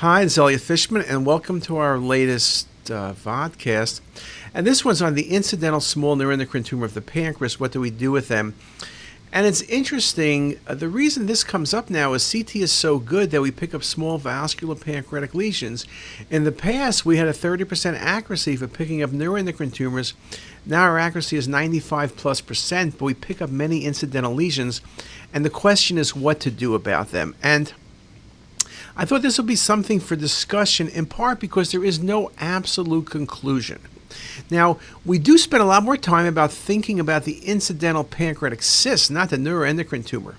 Hi, it's Elliot Fishman, and welcome to our latest vodcast. And this one's on the incidental small neuroendocrine tumor of the pancreas. What do we do with them? And it's interesting. The reason this comes up now is CT is so good that we pick up small vascular pancreatic lesions. In the past, we had a 30% accuracy for picking up neuroendocrine tumors. Now our accuracy is 95+%, but we pick up many incidental lesions. And the question is what to do about them. And I thought this would be something for discussion, in part because there is no absolute conclusion. Now, we do spend a lot more time about thinking about the incidental pancreatic cyst, not the neuroendocrine tumor.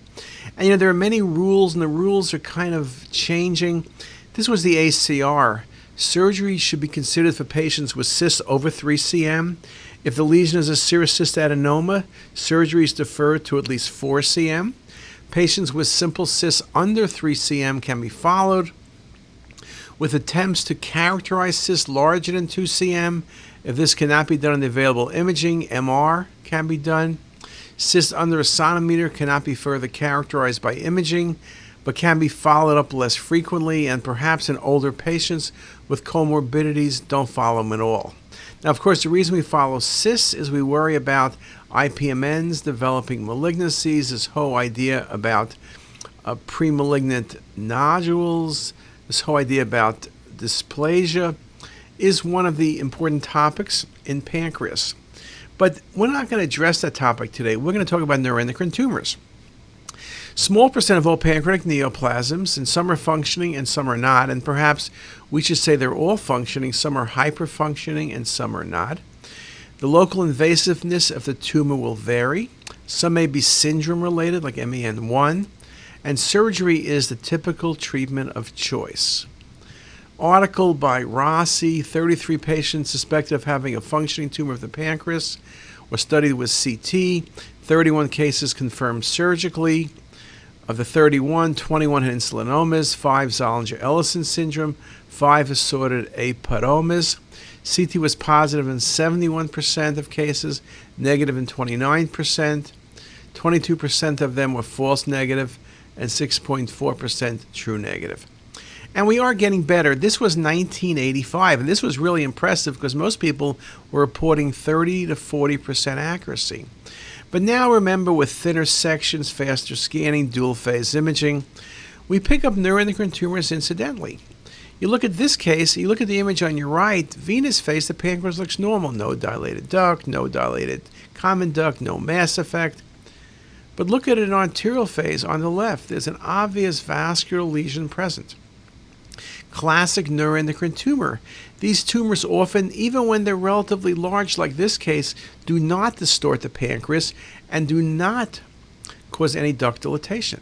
And there are many rules, and the rules are kind of changing. This was the ACR. Surgery should be considered for patients with cysts over 3 cm. If the lesion is a serous cystadenoma, surgery is deferred to at least 4 cm. Patients with simple cysts under 3 cm can be followed, with attempts to characterize cysts larger than 2 cm. If this cannot be done in the available imaging, MR can be done. Cysts under a centimeter cannot be further characterized by imaging, but can be followed up less frequently, and perhaps in older patients with comorbidities, don't follow them at all. Now, of course, the reason we follow cysts is we worry about IPMNs developing malignancies, this whole idea about premalignant nodules, this whole idea about dysplasia is one of the important topics in pancreas. But we're not going to address that topic today. We're going to talk about neuroendocrine tumors. Small percent of all pancreatic neoplasms, and some are functioning and some are not, and perhaps we should say they're all functioning. Some are hyperfunctioning and some are not. The local invasiveness of the tumor will vary. Some may be syndrome related, like MEN1, and surgery is the typical treatment of choice. Article by Rossi, 33 patients suspected of having a functioning tumor of the pancreas were studied with CT, 31 cases confirmed surgically. Of the 31, 21 had insulinomas, 5 Zollinger-Ellison syndrome, 5 assorted apodomas. CT was positive in 71% of cases, negative in 29%. 22% of them were false negative, and 6.4% true negative. And we are getting better. This was 1985, and this was really impressive because most people were reporting 30 to 40% accuracy. But now remember, with thinner sections, faster scanning, dual phase imaging, we pick up neuroendocrine tumors incidentally. You look at this case, you look at the image on your right, venous phase, the pancreas looks normal. No dilated duct, no dilated common duct, no mass effect. But look at an arterial phase on the left. There's an obvious vascular lesion present. Classic neuroendocrine tumor. These tumors often, even when they're relatively large like this case, do not distort the pancreas and do not cause any duct dilatation.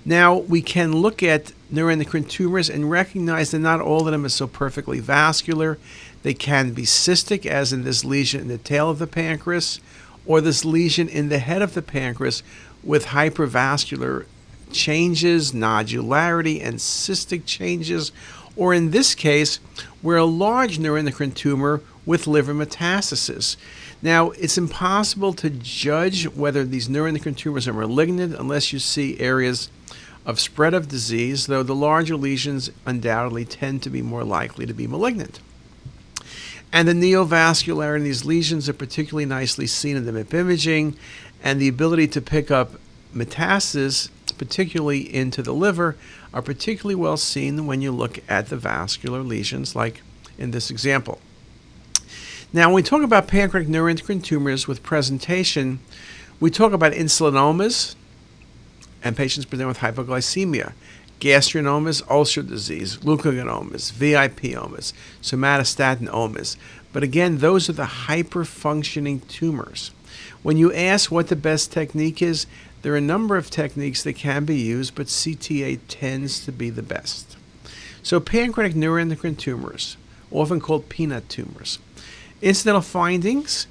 Now, we can look at neuroendocrine tumors and recognize that not all of them are so perfectly vascular. They can be cystic, as in this lesion in the tail of the pancreas, or this lesion in the head of the pancreas with hypervascular changes, nodularity, and cystic changes, or in this case, we're a large neuroendocrine tumor with liver metastasis. Now, it's impossible to judge whether these neuroendocrine tumors are malignant unless you see areas of spread of disease, though the larger lesions undoubtedly tend to be more likely to be malignant. And the neovascularity in these lesions are particularly nicely seen in the MIP imaging, and the ability to pick up metastasis, particularly into the liver, are particularly well seen when you look at the vascular lesions like in this example. Now, when we talk about pancreatic neuroendocrine tumors with presentation, we talk about insulinomas and patients present with hypoglycemia, gastrinomas, ulcer disease, leukocytomas, VIPomas, somatostatinomas. But again, those are the hyperfunctioning tumors. When you ask what the best technique is, there are a number of techniques that can be used, but CTA tends to be the best. So pancreatic neuroendocrine tumors, often called peanut tumors. Incidental findings,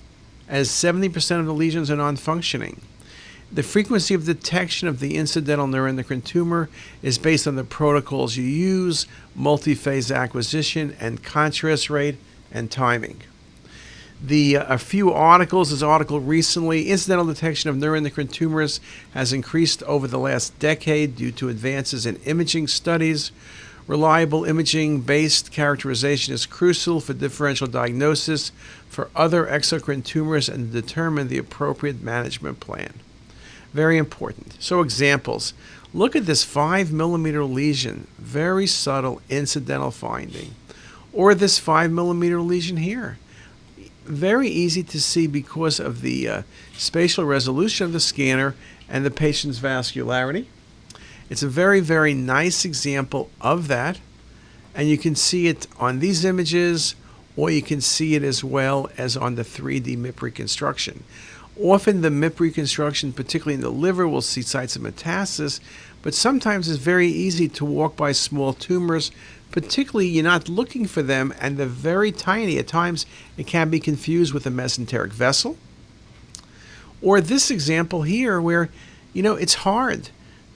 as 70% of the lesions are non-functioning. The frequency of detection of the incidental neuroendocrine tumor is based on the protocols you use, multi-phase acquisition, and contrast rate and timing. A few articles, this article recently, incidental detection of neuroendocrine tumors has increased over the last decade due to advances in imaging studies. Reliable imaging-based characterization is crucial for differential diagnosis for other exocrine tumors and to determine the appropriate management plan. Very important. So examples. Look at this 5 millimeter lesion, very subtle incidental finding. Or this 5 millimeter lesion here. Very easy to see because of the spatial resolution of the scanner and the patient's vascularity. It's a very, very nice example of that. And you can see it on these images, or you can see it as well as on the 3D MIP reconstruction. Often the MIP reconstruction, particularly in the liver, will see sites of metastasis, but sometimes it's very easy to walk by small tumors, particularly you're not looking for them, and they're very tiny. At times it can be confused with a mesenteric vessel. Or this example here where, it's hard.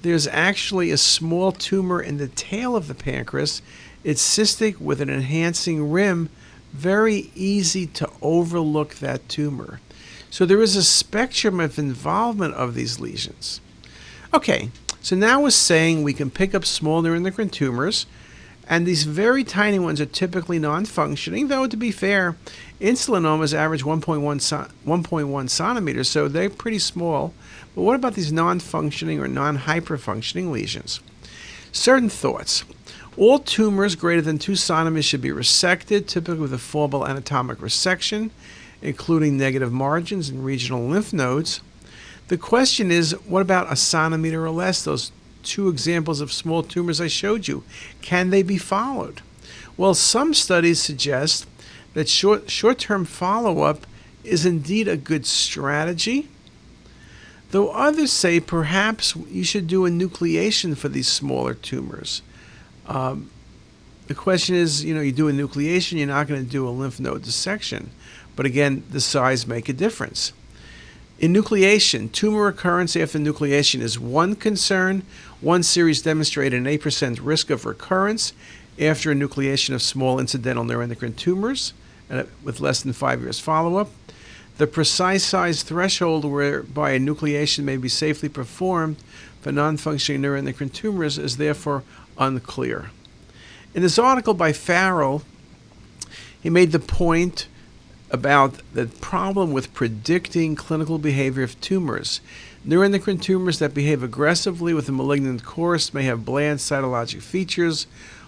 There's actually a small tumor in the tail of the pancreas. It's cystic with an enhancing rim. Very easy to overlook that tumor. So there is a spectrum of involvement of these lesions. Okay, so now we're saying we can pick up small neuroendocrine tumors, and these very tiny ones are typically non-functioning, though to be fair, insulinomas average 1.1 centimeters, so they're pretty small. But what about these non-functioning or non-hyperfunctioning lesions? Certain thoughts. All tumors greater than 2 centimeters should be resected, typically with a focal anatomic resection, including negative margins and regional lymph nodes. The question is, what about a centimeter or less? Those 2 examples of small tumors I showed you, can they be followed? Well, some studies suggest that short-term follow-up is indeed a good strategy, though others say perhaps you should do enucleation for these smaller tumors. The question is, you do enucleation, you're not going to do a lymph node dissection. But again, the size make a difference. Enucleation, tumor recurrence after enucleation is one concern. One series demonstrated an 8% risk of recurrence after enucleation of small incidental neuroendocrine tumors with less than 5 years follow-up. The precise size threshold whereby enucleation may be safely performed for non-functioning neuroendocrine tumors is therefore unclear. In this article by Farrell, he made the point about the problem with predicting clinical behavior of tumors. Neuroendocrine tumors that behave aggressively with a malignant course may have bland cytologic features,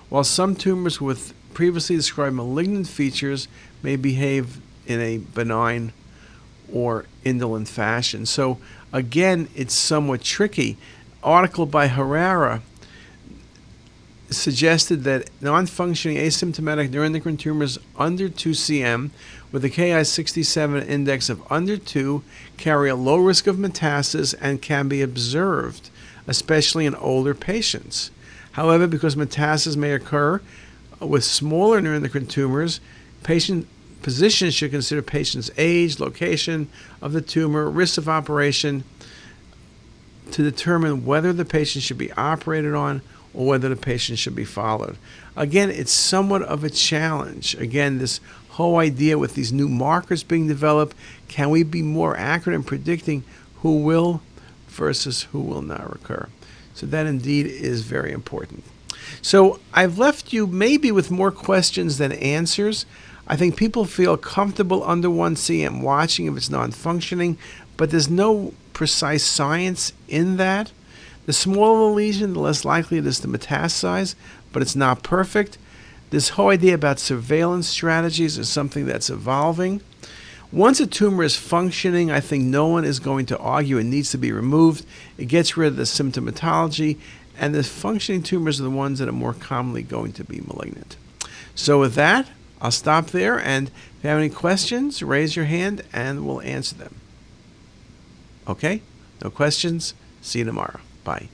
while some tumors with previously described malignant features may behave in a benign or indolent fashion. So again, it's somewhat tricky. Article by Herrera suggested that non-functioning asymptomatic neuroendocrine tumors under 2 cm with a Ki-67 index of under 2 carry a low risk of metastasis and can be observed, especially in older patients. However, because metastasis may occur with smaller neuroendocrine tumors, physicians should consider patient's age, location of the tumor, risk of operation to determine whether the patient should be operated on or whether the patient should be followed. Again, it's somewhat of a challenge. Again, this whole idea with these new markers being developed, can we be more accurate in predicting who will versus who will not recur? So that indeed is very important. So I've left you maybe with more questions than answers. I think people feel comfortable under 1 cm watching if it's non-functioning, but there's no precise science in that. The smaller the lesion, the less likely it is to metastasize, but it's not perfect. This whole idea about surveillance strategies is something that's evolving. Once a tumor is functioning, I think no one is going to argue it needs to be removed. It gets rid of the symptomatology, and the functioning tumors are the ones that are more commonly going to be malignant. So with that, I'll stop there, and if you have any questions, raise your hand and we'll answer them. Okay? No questions? See you tomorrow. Bye.